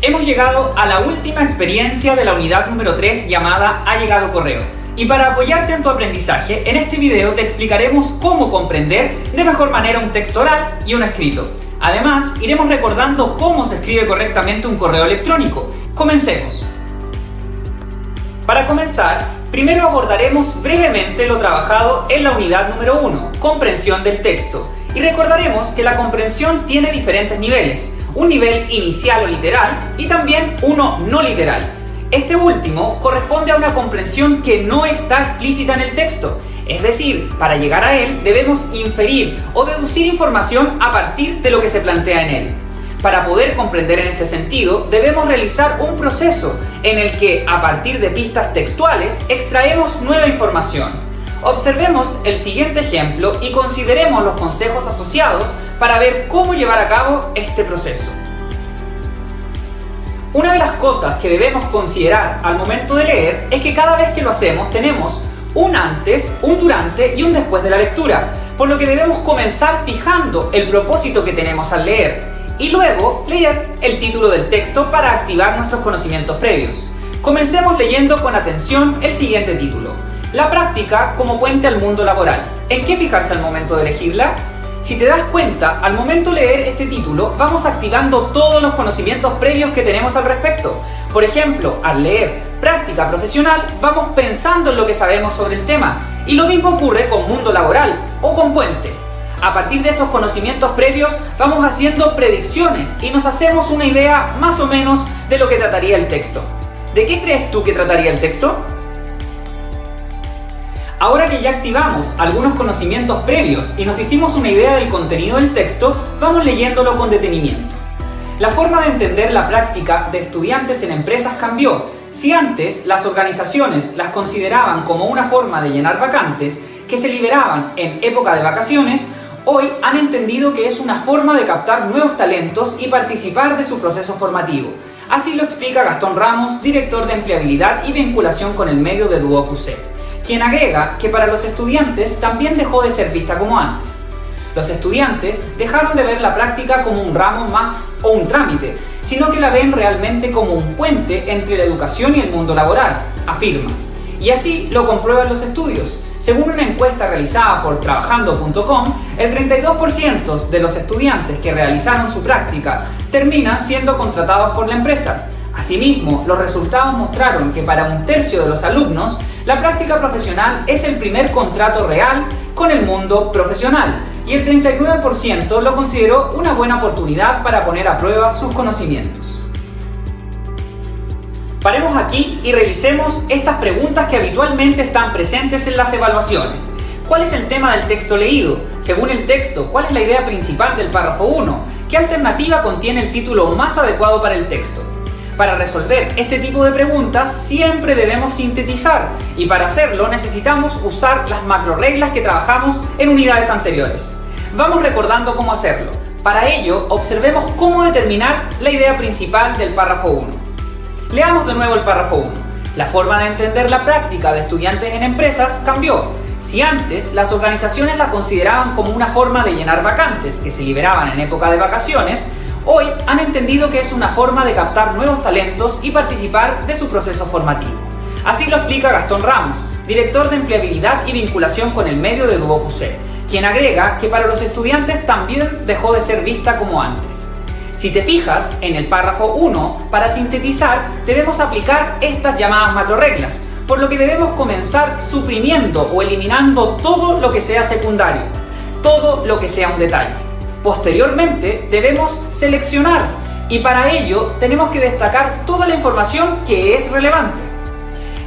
Hemos llegado a la última experiencia de la unidad número 3 llamada Ha llegado correo. Y para apoyarte en tu aprendizaje, en este video te explicaremos cómo comprender de mejor manera un texto oral y uno escrito. Además, iremos recordando cómo se escribe correctamente un correo electrónico. Comencemos. Para comenzar, primero abordaremos brevemente lo trabajado en la unidad número 1, comprensión del texto. Y recordaremos que la comprensión tiene diferentes niveles. Un nivel inicial o literal y también uno no literal. Este último corresponde a una comprensión que no está explícita en el texto, es decir, para llegar a él debemos inferir o deducir información a partir de lo que se plantea en él. Para poder comprender en este sentido, debemos realizar un proceso en el que, a partir de pistas textuales, extraemos nueva información. Observemos el siguiente ejemplo y consideremos los consejos asociados para ver cómo llevar a cabo este proceso. Una de las cosas que debemos considerar al momento de leer es que cada vez que lo hacemos tenemos un antes, un durante y un después de la lectura, por lo que debemos comenzar fijando el propósito que tenemos al leer y luego leer el título del texto para activar nuestros conocimientos previos. Comencemos leyendo con atención el siguiente título. La práctica como puente al mundo laboral. ¿En qué fijarse al momento de elegirla? Si te das cuenta, al momento de leer este título, vamos activando todos los conocimientos previos que tenemos al respecto. Por ejemplo, al leer práctica profesional, vamos pensando en lo que sabemos sobre el tema. Y lo mismo ocurre con mundo laboral o con puente. A partir de estos conocimientos previos, vamos haciendo predicciones y nos hacemos una idea más o menos de lo que trataría el texto. ¿De qué crees tú que trataría el texto? Ahora que ya activamos algunos conocimientos previos y nos hicimos una idea del contenido del texto, vamos leyéndolo con detenimiento. La forma de entender la práctica de estudiantes en empresas cambió. Si antes las organizaciones las consideraban como una forma de llenar vacantes que se liberaban en época de vacaciones, hoy han entendido que es una forma de captar nuevos talentos y participar de su proceso formativo. Así lo explica Gastón Ramos, director de empleabilidad y vinculación con el medio de Duo QC. Quien agrega que para los estudiantes también dejó de ser vista como antes. Los estudiantes dejaron de ver la práctica como un ramo más o un trámite, sino que la ven realmente como un puente entre la educación y el mundo laboral, afirma. Y así lo comprueban los estudios. Según una encuesta realizada por Trabajando.com, el 32% de los estudiantes que realizaron su práctica terminan siendo contratados por la empresa. Asimismo, los resultados mostraron que para un tercio de los alumnos, la práctica profesional es el primer contrato real con el mundo profesional y el 39% lo consideró una buena oportunidad para poner a prueba sus conocimientos. Paremos aquí y revisemos estas preguntas que habitualmente están presentes en las evaluaciones. ¿Cuál es el tema del texto leído? Según el texto, ¿cuál es la idea principal del párrafo 1? ¿Qué alternativa contiene el título más adecuado para el texto? Para resolver este tipo de preguntas siempre debemos sintetizar y para hacerlo necesitamos usar las macroreglas que trabajamos en unidades anteriores. Vamos recordando cómo hacerlo. Para ello, observemos cómo determinar la idea principal del párrafo 1. Leamos de nuevo el párrafo 1. La forma de entender la práctica de estudiantes en empresas cambió. Si antes las organizaciones la consideraban como una forma de llenar vacantes que se liberaban en época de vacaciones, hoy han entendido que es una forma de captar nuevos talentos y participar de su proceso formativo. Así lo explica Gastón Ramos, director de empleabilidad y vinculación con el medio de Duo QC, quien agrega que para los estudiantes también dejó de ser vista como antes. Si te fijas en el párrafo 1, para sintetizar debemos aplicar estas llamadas macroreglas, por lo que debemos comenzar suprimiendo o eliminando todo lo que sea secundario, todo lo que sea un detalle. Posteriormente debemos seleccionar y para ello tenemos que destacar toda la información que es relevante.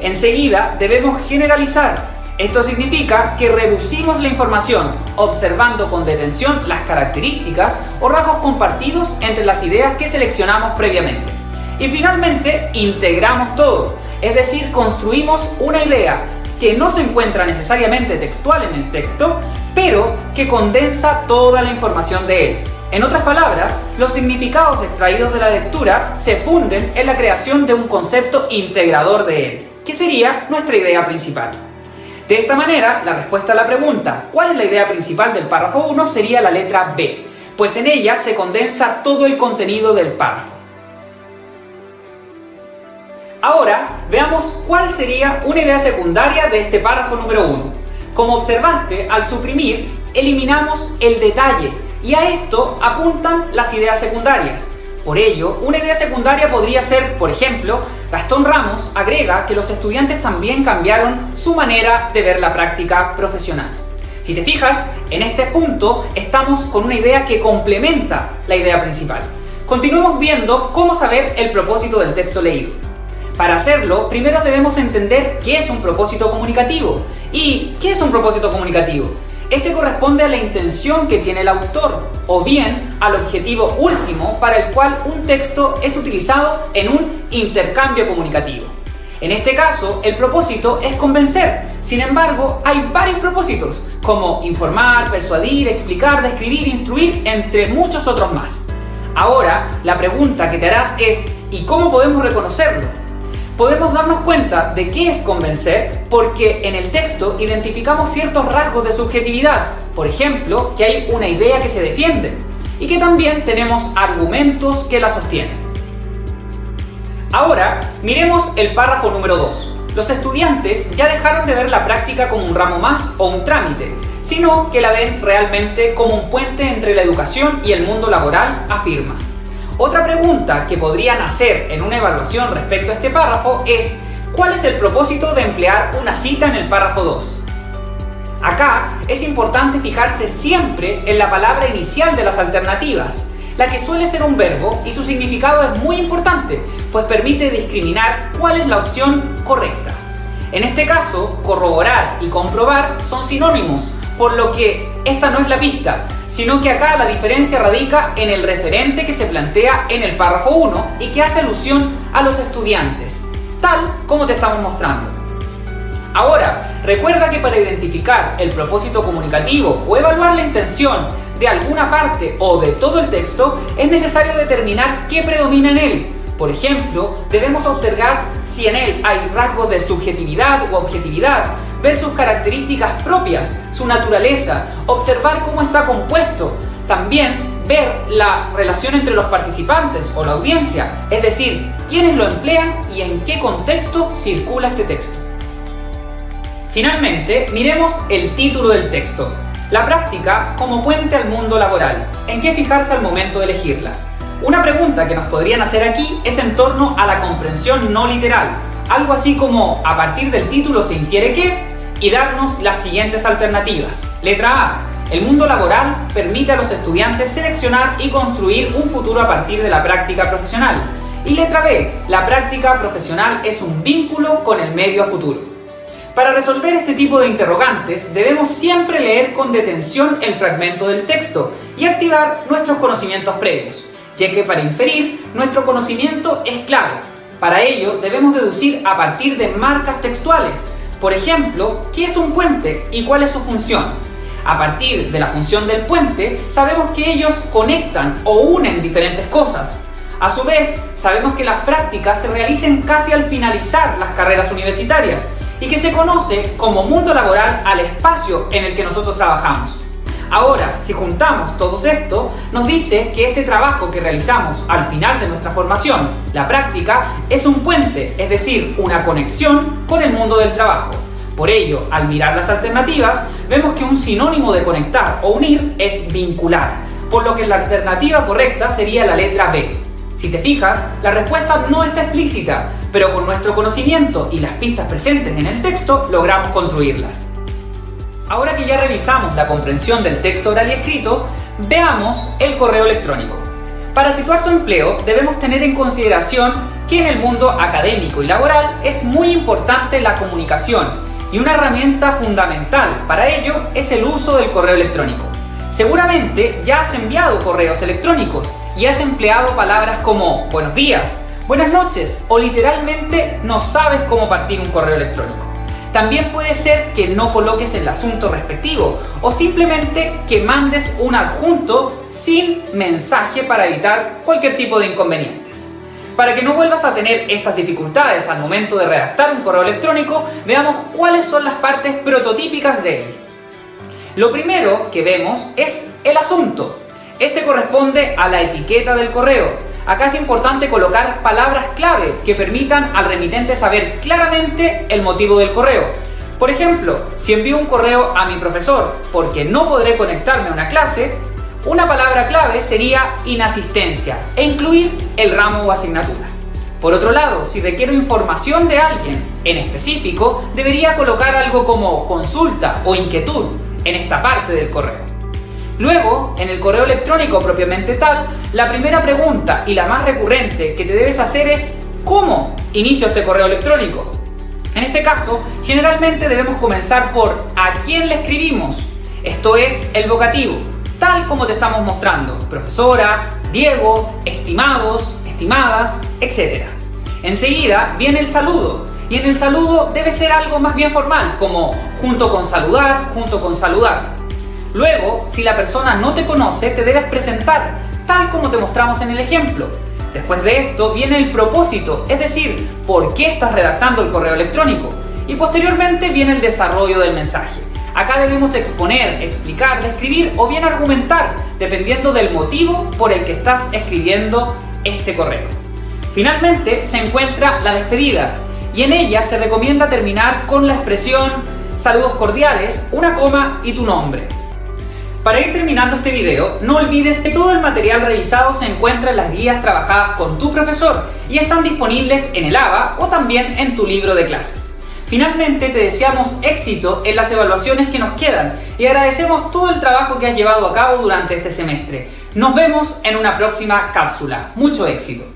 Enseguida debemos generalizar. Esto significa que reducimos la información observando con detención las características o rasgos compartidos entre las ideas que seleccionamos previamente. Y finalmente integramos todo, es decir, construimos una idea que no se encuentra necesariamente textual en el texto, pero que condensa toda la información de él. En otras palabras, los significados extraídos de la lectura se funden en la creación de un concepto integrador de él, que sería nuestra idea principal. De esta manera, la respuesta a la pregunta ¿cuál es la idea principal del párrafo 1? Sería la letra B, pues en ella se condensa todo el contenido del párrafo. Ahora veamos cuál sería una idea secundaria de este párrafo número 1. Como observaste, al suprimir, eliminamos el detalle y a esto apuntan las ideas secundarias. Por ello, una idea secundaria podría ser, por ejemplo, Gastón Ramos agrega que los estudiantes también cambiaron su manera de ver la práctica profesional. Si te fijas, en este punto estamos con una idea que complementa la idea principal. Continuemos viendo cómo saber el propósito del texto leído. Para hacerlo, primero debemos entender qué es un propósito comunicativo. ¿Y qué es un propósito comunicativo? Este corresponde a la intención que tiene el autor, o bien al objetivo último para el cual un texto es utilizado en un intercambio comunicativo. En este caso, el propósito es convencer. Sin embargo, hay varios propósitos, como informar, persuadir, explicar, describir, instruir, entre muchos otros más. Ahora, la pregunta que te harás es, ¿y cómo podemos reconocerlo? Podemos darnos cuenta de qué es convencer porque en el texto identificamos ciertos rasgos de subjetividad, por ejemplo, que hay una idea que se defiende y que también tenemos argumentos que la sostienen. Ahora, miremos el párrafo número 2. Los estudiantes ya dejaron de ver la práctica como un ramo más o un trámite, sino que la ven realmente como un puente entre la educación y el mundo laboral, afirma. Otra pregunta que podrían hacer en una evaluación respecto a este párrafo es ¿cuál es el propósito de emplear una cita en el párrafo 2? Acá es importante fijarse siempre en la palabra inicial de las alternativas, la que suele ser un verbo y su significado es muy importante, pues permite discriminar cuál es la opción correcta. En este caso, corroborar y comprobar son sinónimos, por lo que esta no es la pista, sino que acá la diferencia radica en el referente que se plantea en el párrafo 1 y que hace alusión a los estudiantes, tal como te estamos mostrando. Ahora, recuerda que para identificar el propósito comunicativo o evaluar la intención de alguna parte o de todo el texto, es necesario determinar qué predomina en él. Por ejemplo, debemos observar si en él hay rasgos de subjetividad o objetividad, ver sus características propias, su naturaleza, observar cómo está compuesto, también ver la relación entre los participantes o la audiencia, es decir, quiénes lo emplean y en qué contexto circula este texto. Finalmente, miremos el título del texto. La práctica como puente al mundo laboral. ¿En qué fijarse al momento de elegirla? Una pregunta que nos podrían hacer aquí es en torno a la comprensión no literal, algo así como a partir del título se infiere que, y darnos las siguientes alternativas. Letra A. El mundo laboral permite a los estudiantes seleccionar y construir un futuro a partir de la práctica profesional. Y letra B. La práctica profesional es un vínculo con el medio a futuro. Para resolver este tipo de interrogantes debemos siempre leer con detención el fragmento del texto y activar nuestros conocimientos previos, ya que para inferir, nuestro conocimiento es clave. Para ello, debemos deducir a partir de marcas textuales. Por ejemplo, ¿qué es un puente y cuál es su función? A partir de la función del puente, sabemos que ellos conectan o unen diferentes cosas. A su vez, sabemos que las prácticas se realizan casi al finalizar las carreras universitarias y que se conoce como mundo laboral al espacio en el que nosotros trabajamos. Ahora, si juntamos todo esto, nos dice que este trabajo que realizamos al final de nuestra formación, la práctica, es un puente, es decir, una conexión con el mundo del trabajo. Por ello, al mirar las alternativas, vemos que un sinónimo de conectar o unir es vincular, por lo que la alternativa correcta sería la letra B. Si te fijas, la respuesta no está explícita, pero con nuestro conocimiento y las pistas presentes en el texto logramos construirlas. Ahora que ya revisamos la comprensión del texto oral y escrito, veamos el correo electrónico. Para situar su empleo, debemos tener en consideración que en el mundo académico y laboral es muy importante la comunicación y una herramienta fundamental para ello es el uso del correo electrónico. Seguramente ya has enviado correos electrónicos y has empleado palabras como buenos días, buenas noches o literalmente no sabes cómo partir un correo electrónico. También puede ser que no coloques el asunto respectivo o simplemente que mandes un adjunto sin mensaje para evitar cualquier tipo de inconvenientes. Para que no vuelvas a tener estas dificultades al momento de redactar un correo electrónico, veamos cuáles son las partes prototípicas de él. Lo primero que vemos es el asunto. Este corresponde a la etiqueta del correo. Acá es importante colocar palabras clave que permitan al remitente saber claramente el motivo del correo. Por ejemplo, si envío un correo a mi profesor porque no podré conectarme a una clase, una palabra clave sería inasistencia e incluir el ramo o asignatura. Por otro lado, si requiero información de alguien en específico, debería colocar algo como consulta o inquietud en esta parte del correo. Luego, en el correo electrónico propiamente tal, la primera pregunta y la más recurrente que te debes hacer es ¿cómo inicio este correo electrónico? En este caso, generalmente debemos comenzar por ¿a quién le escribimos? Esto es el vocativo, tal como te estamos mostrando, profesora, Diego, estimados, estimadas, etc. Enseguida viene el saludo, y en el saludo debe ser algo más bien formal, como junto con saludar, junto con saludar. Luego, si la persona no te conoce, te debes presentar, tal como te mostramos en el ejemplo. Después de esto viene el propósito, es decir, por qué estás redactando el correo electrónico. Y posteriormente viene el desarrollo del mensaje. Acá debemos exponer, explicar, describir o bien argumentar, dependiendo del motivo por el que estás escribiendo este correo. Finalmente se encuentra la despedida, y en ella se recomienda terminar con la expresión saludos cordiales, una coma y tu nombre. Para ir terminando este video, no olvides que todo el material revisado se encuentra en las guías trabajadas con tu profesor y están disponibles en el ABA o también en tu libro de clases. Finalmente, te deseamos éxito en las evaluaciones que nos quedan y agradecemos todo el trabajo que has llevado a cabo durante este semestre. Nos vemos en una próxima cápsula. Mucho éxito.